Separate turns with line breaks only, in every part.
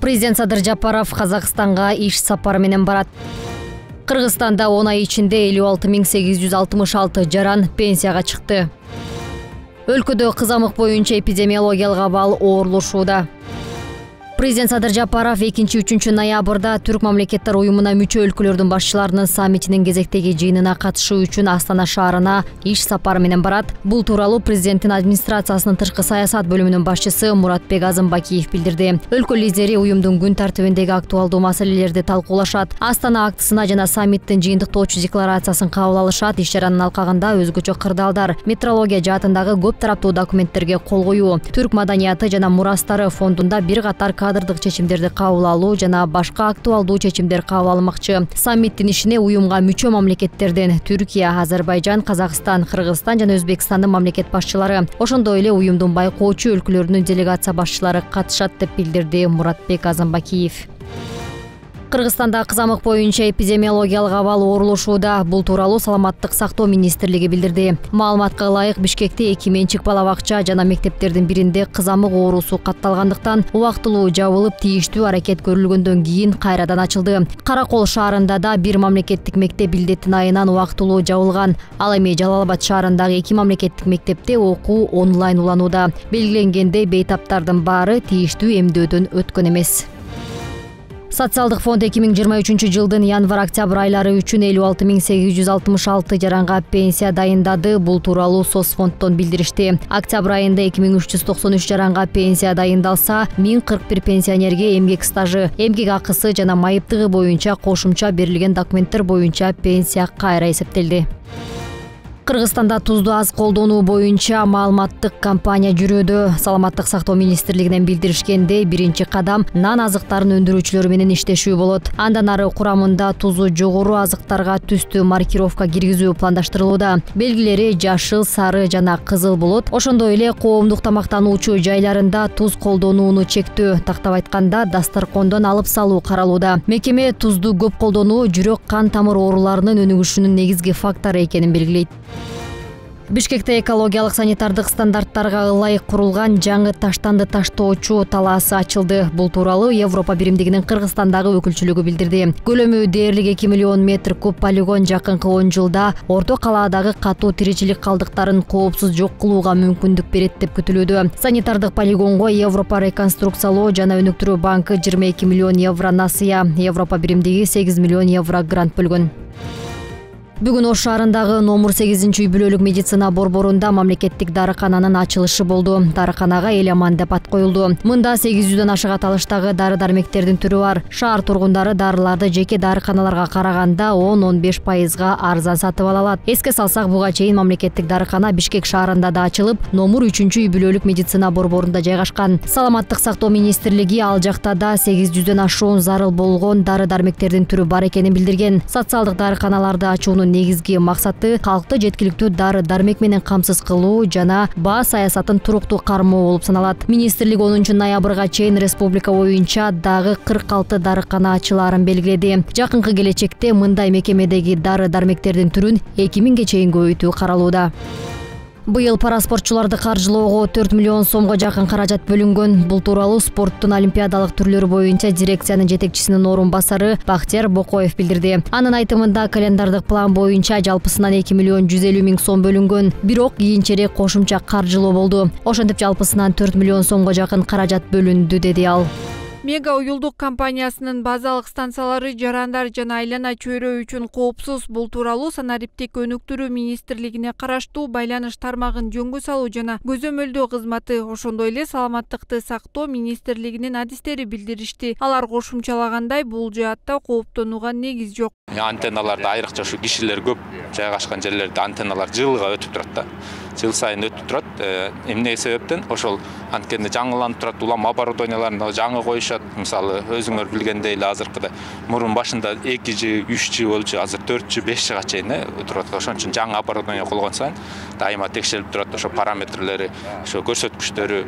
Президент Садыр Жапаров Казакстанга иш сапары менен барат. Кыргызстанда 10 ай ичинде 56.866 жаран пенсияга чыкты. Өлкөдө кызамык боюнча эпидемиологиялык абал оорлошууда. Президент Садыр Жапаров 2-3 ноябрда Түрк мамлекеттер уюмуна мүчө өлкөлөрдүн башчыларынын саммитинин кезектеги жыйынына катышуу үчүн Астана шаарына иш сапары менен барат. Бул тууралуу президенттин администрациясынын тышкы саясат бөлүмүнүн башчысы Муратбек Азымбакиев билдирди. Өлкө лидери уюмдун күн тартибиндеги актуалдуу маселелерди талкуулашат. Астана актысына жана саммиттин жыйынтыктоочу декларациясын кабыл алышат. Иш чаранын алкагында өзгөчө кырдаалдар, метрология жаатындагы көп тараптуу документтерге кол коюу, түрк маданияты жана мурастары фондунда бир катар кадрдык чечимдерди кабыл алуу жана башка актуалдуу чечимдер кабыл алынмакчы. Саммиттин ишине уюмга мүчө мамлекеттерден Түркия, Азербайжан, Казакстан, Кыргызстан жана Өзбекстандын мамлекет башчылары, ошондой эле уюмдун байкоочу өлкөлөрүнүн делегация башчылары катышат деп билдирди Муратбек Азымбакиев. Кыргызстанда кызамык боюнча эпидемиологиялык абал оорлошууда. Бул тууралуу Саламаттык сактоо министрлиги билдирди. Маалыматка ылайык, Бишкекте 2 менчик бала бакча жана мектептердин биринде кызамык оорусу катталгандыктан убактылуу жабылып, тийиштүү аракет көрүлгөндөн кийин кайрадан ачылды. Каракол шаарында да бир мамлекеттик мектеп илдеттин айынан убактылуу жабылган. Ал эми Жалал Абад шаарындагы 2 мамлекеттик мектепте окуу онлайн уланууда. Белгиленгендей, бейтаптардын баары тийиштүү эмдөөдөн өткөн эмес. Социалдык фонд 2023 жылдын январь-октябрь айлары үчүн 56.866 жаранга пенсия дайындады. Бул тууралуу Соцфонддон билдиришти. Октябрь айында 2393 жаранга пенсия дайындалса, 1041 пенсионерге эмгек стажы, эмгек акысы жана майыптыгы боюнча кошумча берилген документтер боюнча пенсия кайра эсептелди. Кыргызстанда тузду аз колдонуу боюнча маалыматтык кампания жүрүүдө. Саламаттык сактоо министрлигинен билдиришкендей, биринчи кадам нан азыктарын өндүрүүчүлөр менен иштешүү болот. Андан ары курамында тузу жогору азыктарга түстүү маркировка киргизүү пландаштырылууда. Белгилери жашыл, сары жана кызыл болот. Ошондой эле коомдук тамактануучу жайларында туз колдонууну чектөө, тактап айтканда дасторкондон алып салуу каралууда. Мекеме тузду көп колдонуу жүрөк кан тамыр ооруларынын өнүгүшүнүн негизги фактору экенин белгилейт. Бишкекте экологиялык санитардык стандарттарга ылайык курулган жаңы таштанды таштоочу талаасы ачылды. Бул тууралуу Европа биримдигинин Кыргызстандагы өкүлчүлүгү билдирди. Көлөмү дээрлик 2 миллион метр куб полигон жакынкы 10 жылда орто калаадагы катуу тиричилик калдыктарын коопсуз жок кылууга мүмкүндүк берет деп күтүлүүдө. Санитардык полигонго Европа реконструкциялоо жана өнүктүрүү банкы 22 миллион евро насыя, Европа биримдиги 8 миллион евро грант бөлгөн. Бүгүн Ош шаарындагы номер 8 үй бүлөлүк медицина борборунда мамлекеттик дарыкананын ачылышы болду. Дарыканага эл аман деп ат коюлду. Мында 800дөн ашык аталыштагы дары-дармектердин түрү бар. Шаар тургундары дарыларды жеке дарыканаларга караганда 10-15% арзан сатып ала алат. Эске салсак, буга чейин мамлекеттик дарыкана Бишкек шаарында да ачылып, номер 3 үй бүлөлүк медицина борборунда жайгашкан. Саламаттык сактоо министрлиги ал жакта да 800дөн ашуун зарыл болгон дары-дармектердин түрү бар экенин билдирген. Социалдык дарыканаларды ачуунун негизги максаты калкты жеткиликтүү дары-дармек менен камсыз кылуу жана баа саясатын туруктуу кармоо болуп саналат. Министрлик 10 ноябрга чейин республика боюнча дагы 46 дарыкана ачылаарын белгиледи. Жакынкы келечекте мындай мекемедеги дары-дармектердин түрүн 2000ге чейин көбөйтүү каралууда. Быйыл параспортчуларды каржылоого 4 миллион сомго жакын каражат бөлүнгөн. Бул тууралуу спорттун олимпиадалык түрлөрү боюнча дирекциянын жетекчисинин орун басары Бактияр Бокоев билдирди. Анын айтымында календардык план боюнча жалпысынан 2 миллион 150 миң сом бөлүнгөн. Бирок кийинчерээк кошумча каржылоо болду. Ошентип жалпысынан 4 миллион сомго жакын каражат бөлүндү, деди ал.
Мега уюлдук компаниясынын базалык станциялары жарандар жана айлана чөйрө үчүн коопсуз. Бул тууралуу санариптик өнүктүрүү министрлигине караштуу байланыш тармагын жөнгө салуу жана көзөмөлдөө кызматы, ошондой эле саламаттыкты сактоо министрлигинин адистери билдиришти. Алар кошумчалагандай, бул жаатта кооптонууга негиз жок.
Антенналарды айрыкча ушу кишилер көп жайгашкан жерлерде антенналар жылга өтүп турат да. Жыл сайын өтүп турат. Эмне себептен? Ошол анткени жаңыланып турат, улам оборудованияларын жаңы коюшат. Мисалы, өзүңөр билгендей эле азыркыда мурун башында 2G, 3G болчу, азыр 4G, 5Gга чейин турат. Ошон үчүн жаңы оборудование колгон сайын дайыма текшерилип турат. Ошо параметрлери, ошо көрсөткүчтөрү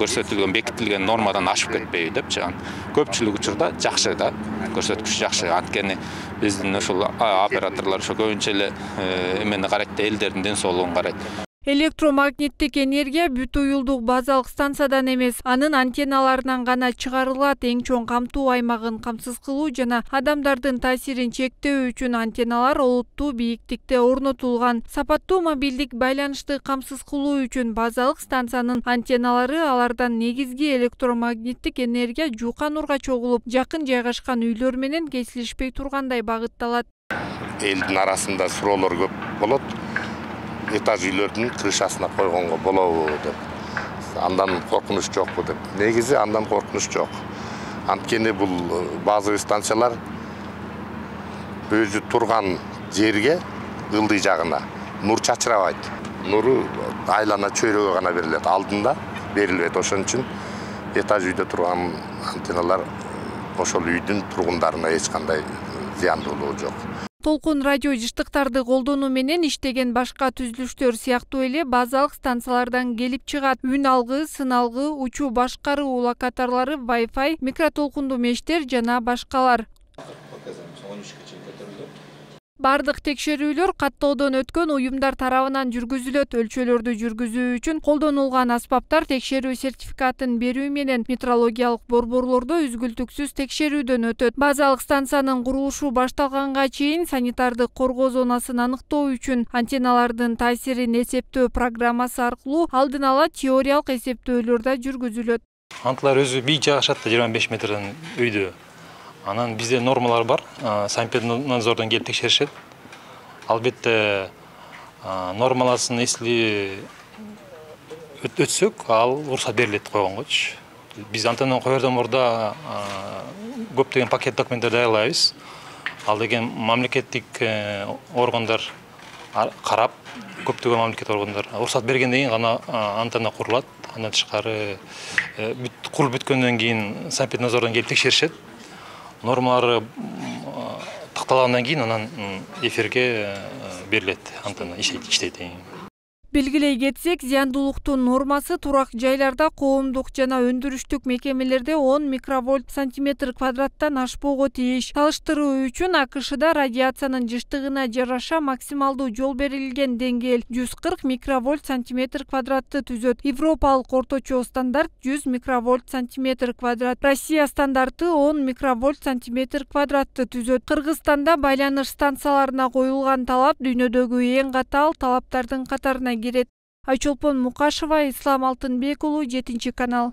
көрсөтүлгөн, бекитилген нормадан ашып кетпейби деп чыган. Көпчүлүк учурда жакшы да, көрсөткүч жакшы. Анткени биздин ошол операторлор ошо көбүнчө эле эмени карайт, элдердин ден соолугун карайт.
Электромагниттик энергия бүт уюлдук базалык станциядан эмес, анын антенналарынан гана чыгарылат. Эң чоң камтуу аймагын камсыз кылуу жана адамдардын таасирин чектөө үчүн антенналар олуттуу бийиктикте орнотулган. Сапаттуу мобилдик байланышты камсыз кылуу үчүн базалык станциянын антенналары алардан негизги электромагниттик энергия жуука нурга чогулуп, жакын жайгашкан үйлөр менен кесилишпей тургандай багытталат.
Элдин арасында суроолор көп болот. Этаж үйлөрдүн крышасына койгонго болобу деп. Андан коркунуч жокпу деп. Негизи андан коркунуч жок. Анткени бул базовый станциялар өзү турган жерге ылдый жагына нур чачырабайт. Нуру айлана чөйрөгө гана берилет, алдында берилбейт. Ошон үчүн этаж үйдө турган антенналар ошол үйдүн тургундарына эч кандай зыяндуулугу жок.
Толкун радио жыштыктарды колдонуу менен иштеген башка түзүлүштөр сыяктуу эле базалык станциялардан келип чыгат. Үн алгы, сын алгы, учуу башкаруу локаторлору, Wi-Fi, микротолкундуу мештер жана башкалар. Бардык текшерүүлөр каттоодон өткөн уюмдар тарабынан жүргүзүлөт. Өлчөлөрдү жүргүзүү үчүн колдонулган аспаптар текшерүү сертификатын берүү менен метрологиялык борборлордо үзгүлтүксүз текшерүүдөн өтөт. Базалык станциянын курулушу башталганга чейин санитардык коргоо зонасын аныктоо үчүн антенналардын таасирин эсептөө программасы аркылуу алдын ала теориялык эсептөөлөр да жүргүзүлөт.
Антылар өзү бийик жайгашат 25 метрден үйдө. Анан бизде нормалар бар. Санэпиднадзордон келип текшеришет. Албетте нормаласын эсли өтсөк, ал уруксат берилет койгонгочу. Биз антеннаны коердон мурда көптөгөн пакет документтер даярдайбыз. Ал деген мамлекеттик органдар карап, көптөгөн мамлекеттик органдар уруксат бергенден кийин гана антенна курулат. Андан тышкары курулуп бүткөндөн кийин Санэпиднадзордон келип текшеришет. Нормалары такталгандан кийин анан эфирге берилет, антенна иштейт.
Белгилей кетсек, зыяндуулуктун нормасы турак жайларда, коомдук жана өндүрүштүк мекемелерде 10 микровольт сантиметр квадраттан ашпоого тийиш. Салыштыруу үчүн АКШда радиациянын жыштыгына жараша максималдуу жол берилген деңгээл 140 микровольт сантиметр квадратты түзөт. Европалык орточо стандарт 100 микровольт сантиметр квадрат. Россия стандарты 10 микровольт сантиметр квадратты түзөт. Кыргызстанда байланыш станцияларына коюлган талап дүйнөдөгү эң катаал талаптардын катарына кирет. Айчолпон Мукашева, Ислам Алтынбек уулу, 7-канал.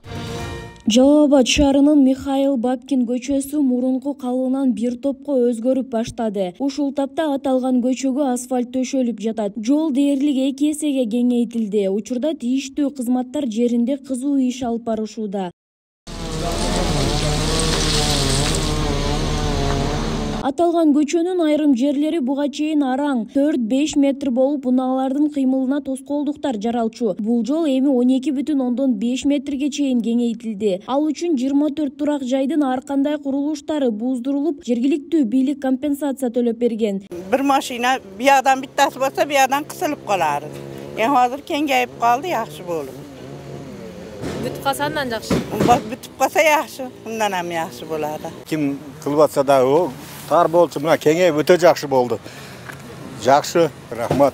Жалал Абад шаарынын Михаил Бабкин көчөсү мурунку калыбынан бир топко өзгөрүп баштады. Ушул тапта аталган көчөгө асфальт төшөлүп жатат. Жол дээрлик 2 эсеге кеңейтилди. Учурда тийиштүү кызматтар жеринде кызуу иш алып барышууда. Аталган көчөнүн айрым жерлери буга чейин араң 4-5 метр болуп, унаалардын кыймылына тоскоолдуктар жаралчу. Бул жол эми 12,5 метрге чейин кеңейтилди. Ал үчүн 24 турак жайдын ар кандай курулуштары буздурулуп, жергиликтүү бийлик компенсация төлөп берген.
Bir машина биядан биттасы болса, биядан кысылып калар. Эми азыр кеңейип калды, жакшы болуп.
Бүтүп калса андан жакшы.
Бүтүп калса жакшы, мындан эми жакшы болот.
Ким кылып атса да тар болчу, мына кеңейип өтө жакшы болду. Жакшы, рахмат.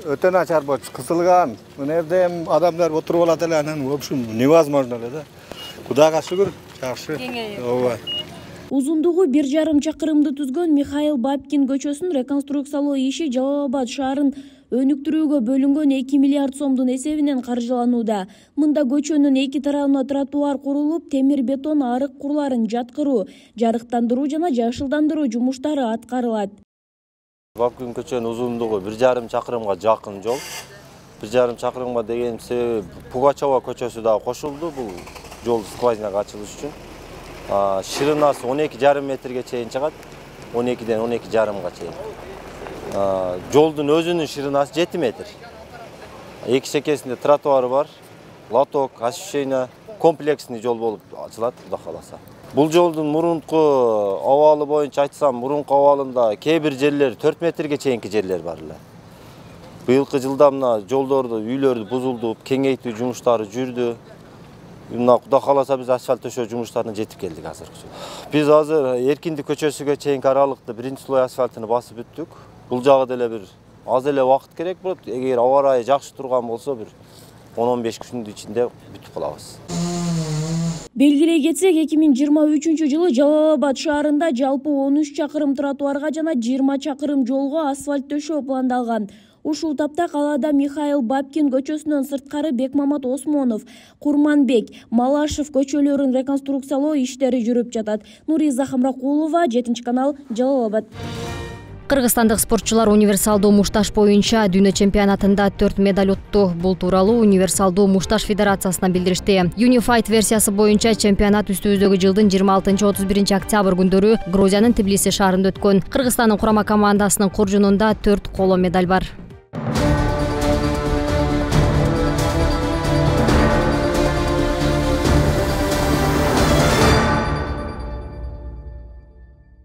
Өтө начар болчу, кысылган. Мына жерде адамдар отуруп алат эле, анан в общем невозможно эле да. Кудайга шүгүр, жакшы. Ооба.
Узундугу 1,5 чакырымды түзгөн Михаил Бабкин көчөсүн реконструкциялоо иши Жалал Абад шаарын өнүктүрүүгө бөлүнгөн 2 миллиард сомдун эсебинен каржыланууда. Мында көчөнүн эки тарабына тротуар курулуп, темир бетон арык курларын жаткыруу, жарыктандыруу жана жашылдандыруу жумуштары аткарылат.
Бабкин көчөнүн узундугу 1,5 чакырымга жакын жол. 1,5 чакырымга деген себеби Пугачева көчөсү да кошулду бул жол скважинага ачылыш үчүн. Ширинасы 12,5 метрге чейин чыгат. 12ден 12,5га чейин. Жолдун өзүнүн ширинасы 7 метр. Эки шекесинде тротуары бар. Лоток, освещение, комплексный жол болуп ачылат, Кудай кааласа. Бул жолдун мурунку абалы боюнча айтсам, мурунку абалында кээ бир жерлер 4 метрге чейинки жерлер бар эле. Быйылкы жылда мына жолдорду, үйлөрдү бузулду, кеңейтүү жумуштары жүрдү. Мына Кудай кааласа биз асфальт төшөө жумуштарына жетип келдик азыр. Биз азыр Эркиндик көчөсүгө чейинки аралыкты биринчи слой асфальтын басып бүттүк. Бул жагы деле бир аз эле убакыт керек болот. Эгер аба ырайы жакшы турган болсо бир 10-15 күндүн ичинде бүтүп калабыз.
Белгилей кетсек, 2023 жылы Жалал Абад шаарында жалпы 13 чакырым тротуарга жана 20 чакырым жолго асфальт төшөө пландалган. Ушул тапта калаада Михаил Бабкин көчөсүнөн сырткары Бекмамат Осмонов, Курманбек, Малашев көчөлөрүн реконструкциялоо иштери жүрүп жатат. Нуриза Хамракулова, 7-канал, Жалал Абад.
Кыргызстандык спортчулар универсалдуу мушташ боюнча дүйнө чемпионатында 4 медаль утту. Бул тууралуу универсалдуу мушташ федерациясына билдиришти. Unified версиясы боюнча чемпионат үстүбүздөгү жылдын 26-31 октябрь күндөрү Грузиянын Тбилиси шаарында өткөн. Кыргызстандын курама командасынын куржунунда 4 коло медаль бар.